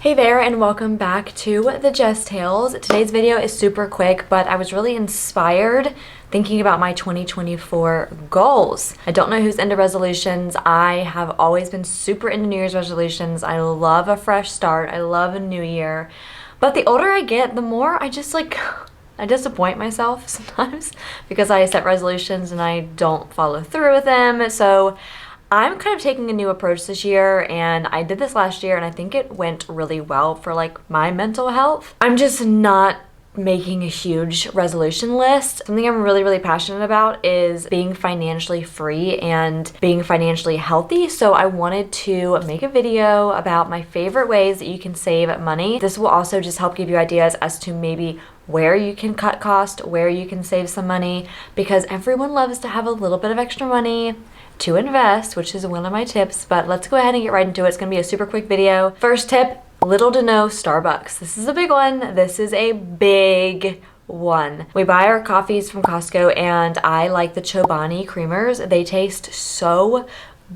Hey there and welcome back to the Jess Tales. Today's video is super quick, but I was really inspired thinking about my 2024 goals. I don't know who's into resolutions. I have always been super into New Year's resolutions. I love a fresh start. I love a new year. But the older I get, the more I disappoint myself sometimes because I set resolutions and I don't follow through with them. So I'm kind of taking a new approach this year, and I did this last year and I think it went really well for like my mental health. I'm just not making a huge resolution list. Something I'm really passionate about is being financially free and being financially healthy. So I wanted to make a video about my favorite ways that you can save money. This will also just help give you ideas as to maybe where you can cut cost, where you can save some money, because everyone loves to have a little bit of extra money to invest, which is one of my tips. But let's go ahead and get right into it. It's gonna be a super quick video. First tip, little to no Starbucks. This is a big one. This is a big one. We buy our coffees from Costco and I like the Chobani creamers. They taste so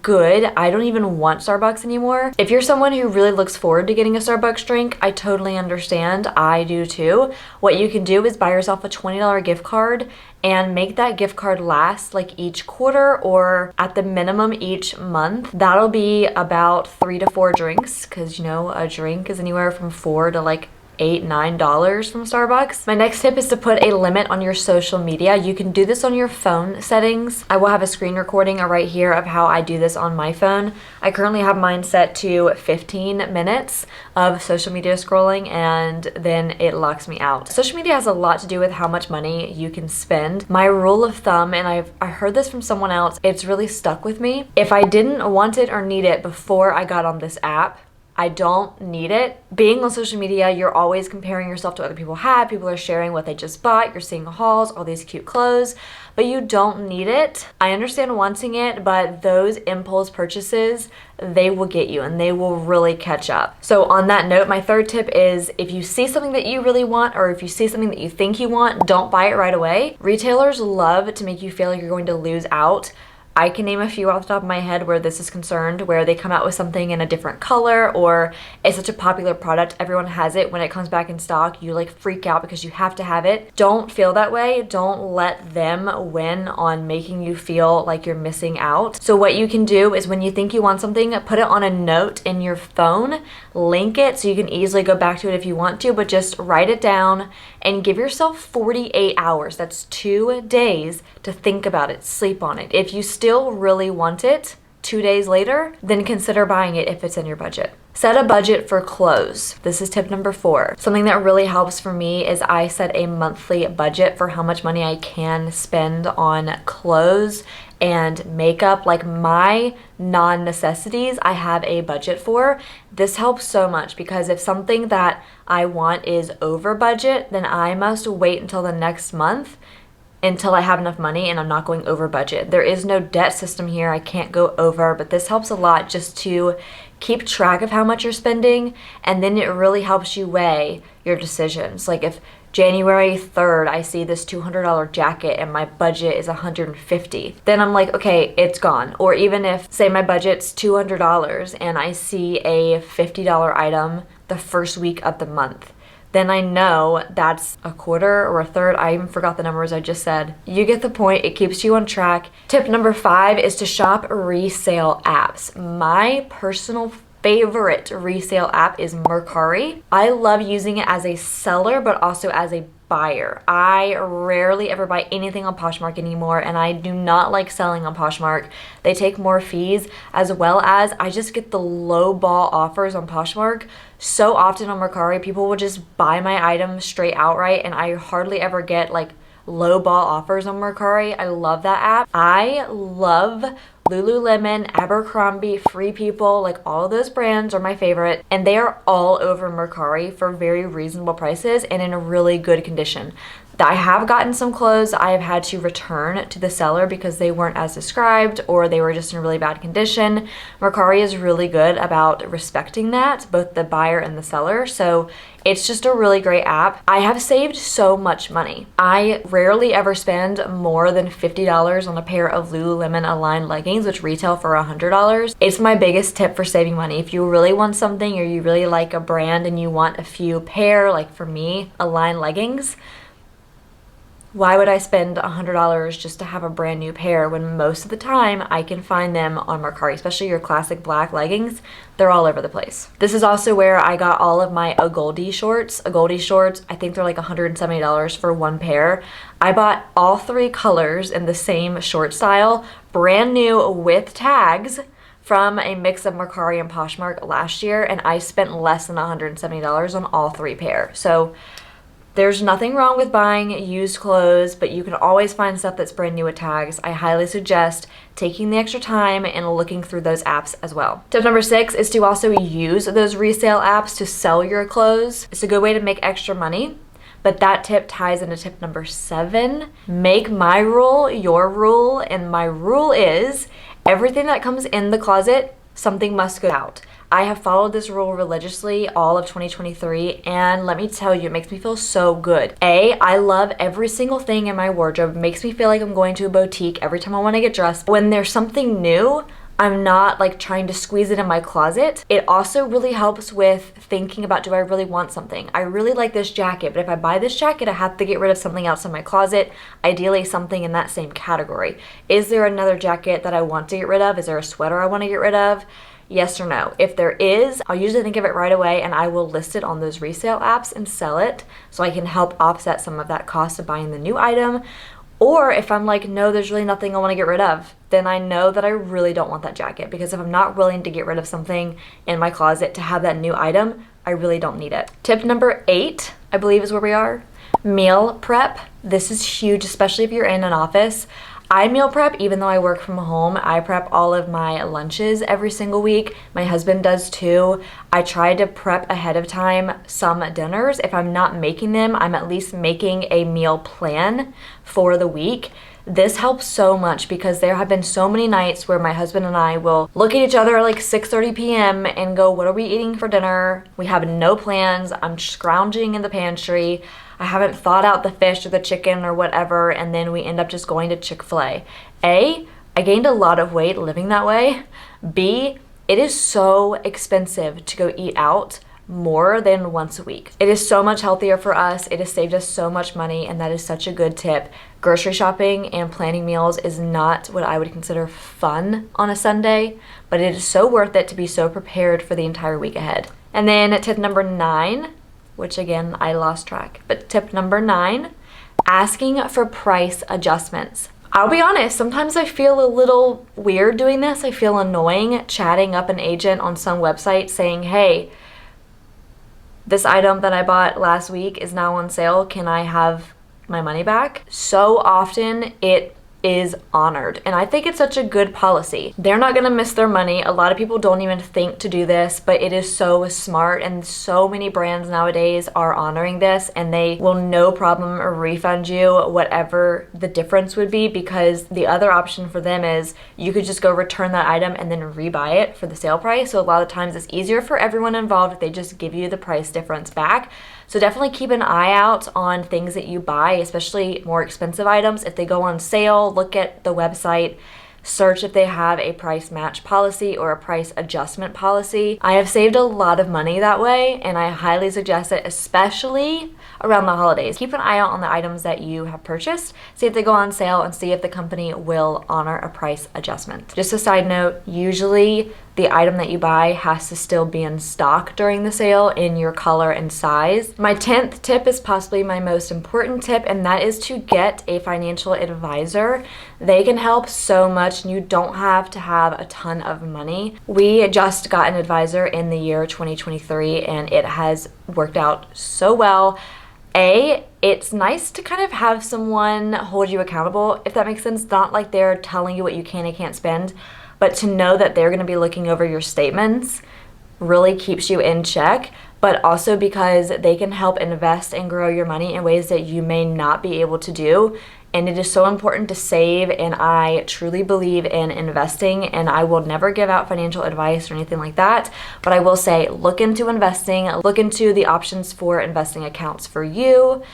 good. I don't even want Starbucks anymore. If you're someone who really looks forward to getting a Starbucks drink, I totally understand. I do too. What you can do is buy yourself a $20 gift card and make that gift card last like each quarter or at the minimum each month. That'll be about 3 to 4 drinks, because you know a drink is anywhere from $4 to like $8, $9 from Starbucks. My next tip is to put a limit on your social media. You can do this on your phone settings. I will have a screen recording right here of how I do this on my phone. I currently have mine set to 15 minutes of social media scrolling and then it locks me out. Social media has a lot to do with how much money you can spend. My rule of thumb, and I heard this from someone else, it's really stuck with me. If I didn't want it or need it before I got on this app, I don't need it. Being on social media, you're always comparing yourself to what other people have. People are sharing what they just bought. You're seeing hauls, all these cute clothes, but you don't need it. I understand wanting it, but those impulse purchases, they will get you and they will really catch up. So on that note, my third tip is if you see something that you really want, or if you see something that you think you want, don't buy it right away. Retailers love to make you feel like you're going to lose out. I can name a few off the top of my head where this is concerned, where they come out with something in a different color or it's such a popular product, everyone has it. When it comes back in stock, you like freak out because you have to have it. Don't feel that way. Don't let them win on making you feel like you're missing out. So what you can do is when you think you want something, put it on a note in your phone, link it so you can easily go back to it if you want to, but just write it down and give yourself 48 hours. That's 2 days to think about it, sleep on it. If you still really want it 2 days later, then consider buying it if it's in your budget. Set a budget for clothes. This is tip number 4. Something that really helps for me is I set a monthly budget for how much money I can spend on clothes and makeup. Like my non-necessities, I have a budget for. This helps so much because if something that I want is over budget, then I must wait until the next month until I have enough money and I'm not going over budget. There is no debt system here. I can't go over, but this helps a lot just to keep track of how much you're spending, and then it really helps you weigh your decisions. Like if January 3rd, I see this $200 jacket and my budget is $150, then I'm like, okay, it's gone. Or even if, say my budget's $200 and I see a $50 item the first week of the month, then I know that's a quarter or a third. I even forgot the numbers I just said. You get the point. It keeps you on track. Tip number 5 is to shop resale apps. My personal favorite resale app is Mercari. I love using it as a seller, but also as a buyer. I rarely ever buy anything on Poshmark anymore, and I do not like selling on Poshmark. They take more fees, as well as I just get the low ball offers on Poshmark. So often on Mercari, people will just buy my item straight outright, and I hardly ever get like low ball offers on Mercari. I love that app. I love Lululemon, Abercrombie, Free People, like all of those brands are my favorite, and they are all over Mercari for very reasonable prices and in a really good condition. I have gotten some clothes I have had to return to the seller because they weren't as described or they were just in really bad condition. Mercari is really good about respecting that, both the buyer and the seller. So it's just a really great app. I have saved so much money. I rarely ever spend more than $50 on a pair of Lululemon Align leggings. leggings, which retail for $100. It's my biggest tip for saving money. If you really want something or you really like a brand and you want a few pair, like for me, Align leggings, why would I spend $100 just to have a brand new pair when most of the time I can find them on Mercari, especially your classic black leggings. They're all over the place. This is also where I got all of my Agoldi shorts. Agoldi shorts, I think they're like $170 for one pair. I bought all 3 colors in the same short style, brand new with tags, from a mix of Mercari and Poshmark last year, and I spent less than $170 on all 3 pair. So there's nothing wrong with buying used clothes, but you can always find stuff that's brand new with tags. I highly suggest taking the extra time and looking through those apps as well. Tip number 6 is to also use those resale apps to sell your clothes. It's a good way to make extra money, but that tip ties into tip number 7. Make my rule your rule, and my rule is everything that comes in the closet, something must go out. I have followed this rule religiously all of 2023, and let me tell you, it makes me feel so good. I love every single thing in my wardrobe. It makes me feel like I'm going to a boutique every time I want to get dressed. When there's something new, I'm not like trying to squeeze it in my closet. It also really helps with thinking about, do I really want something? I really like this jacket, but if I buy this jacket, I have to get rid of something else in my closet, ideally something in that same category. Is there another jacket that I want to get rid of? Is there a sweater I want to get rid of? Yes or no? If there is, I'll usually think of it right away and I will list it on those resale apps and sell it so I can help offset some of that cost of buying the new item. Or if I'm like, no, there's really nothing I want to get rid of, then I know that I really don't want that jacket, because if I'm not willing to get rid of something in my closet to have that new item, I really don't need it. Tip number 8, I believe is where we are. Meal prep. This is huge, especially if you're in an office. I meal prep even though I work from home. I prep all of my lunches every single week. My husband does too. I try to prep ahead of time some dinners. If I'm not making them, I'm at least making a meal plan for the week. This helps so much because there have been so many nights where my husband and I will look at each other at like 6:30 p.m. and go, what are we eating for dinner? We have no plans. I'm scrounging in the pantry. I haven't thought out the fish or the chicken or whatever, and then we end up just going to Chick-fil-A. I gained a lot of weight living that way. B, it is so expensive to go eat out more than once a week. It is so much healthier for us. It has saved us so much money, and that is such a good tip. Grocery shopping and planning meals is not what I would consider fun on a Sunday, but it is so worth it to be so prepared for the entire week ahead. And then tip number 9, which again, I lost track, but tip number 9, asking for price adjustments. I'll be honest, sometimes I feel a little weird doing this. I feel annoying chatting up an agent on some website saying, hey, this item that I bought last week is now on sale. Can I have my money back? So often it is honored, and I think it's such a good policy. They're not gonna miss their money. A lot of people don't even think to do this, but it is so smart, and so many brands nowadays are honoring this, and they will no problem refund you whatever the difference would be, because the other option for them is you could just go return that item and then rebuy it for the sale price. So a lot of times it's easier for everyone involved if they just give you the price difference back. So definitely keep an eye out on things that you buy, especially more expensive items. If they go on sale, look at the website, search if they have a price match policy or a price adjustment policy. I have saved a lot of money that way, and I highly suggest it, especially around the holidays. Keep an eye out on the items that you have purchased, see if they go on sale, and see if the company will honor a price adjustment. Just a side note, usually the item that you buy has to still be in stock during the sale in your color and size. My 10th tip is possibly my most important tip, and that is to get a financial advisor. They can help so much, and you don't have to have a ton of money. We just got an advisor in the year 2023, and it has worked out so well. It's nice to kind of have someone hold you accountable, if that makes sense. Not like they're telling you what you can and can't spend, but to know that they're gonna be looking over your statements really keeps you in check, but also because they can help invest and grow your money in ways that you may not be able to do. And it is so important to save, and I truly believe in investing, and I will never give out financial advice or anything like that, but I will say look into investing, look into the options for investing accounts for you,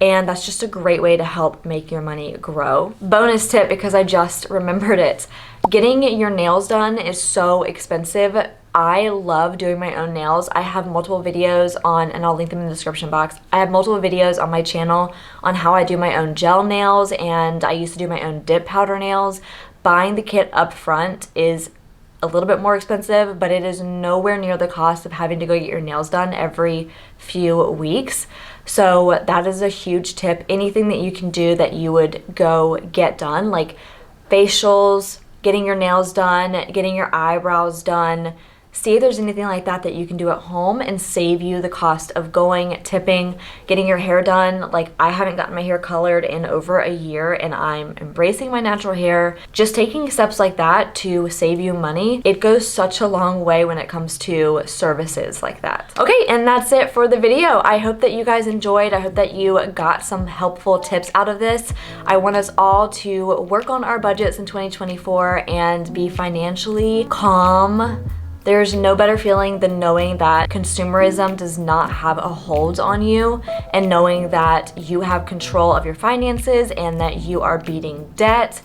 and that's just a great way to help make your money grow. Bonus tip, because I just remembered it. Getting your nails done is so expensive. I love doing my own nails. I have multiple videos on, and I'll link them in the description box. I have multiple videos on my channel on how I do my own gel nails, and I used to do my own dip powder nails. Buying the kit up front is a little bit more expensive, but it is nowhere near the cost of having to go get your nails done every few weeks. So that is a huge tip. Anything that you can do that you would go get done, like facials, getting your nails done, getting your eyebrows done, see if there's anything like that that you can do at home and save you the cost of going, tipping, getting your hair done. Like, I haven't gotten my hair colored in over a year, and I'm embracing my natural hair. Just taking steps like that to save you money, it goes such a long way when it comes to services like that. Okay, and that's it for the video. I hope that you guys enjoyed. I hope that you got some helpful tips out of this. I want us all to work on our budgets in 2024 and be financially calm. There's no better feeling than knowing that consumerism does not have a hold on you, and knowing that you have control of your finances and that you are beating debt.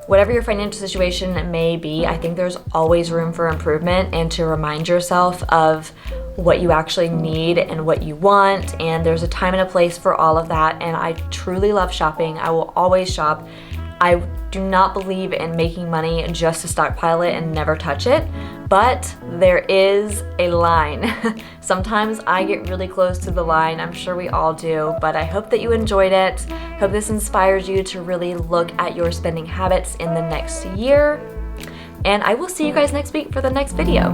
Whatever your financial situation may be, I think there's always room for improvement, and to remind yourself of what you actually need and what you want, and there's a time and a place for all of that. And I truly love shopping. I will always shop. I do not believe in making money just to stockpile it and never touch it, but there is a line. Sometimes I get really close to the line. I'm sure we all do, but I hope that you enjoyed it. Hope this inspires you to really look at your spending habits in the next year. And I will see you guys next week for the next video.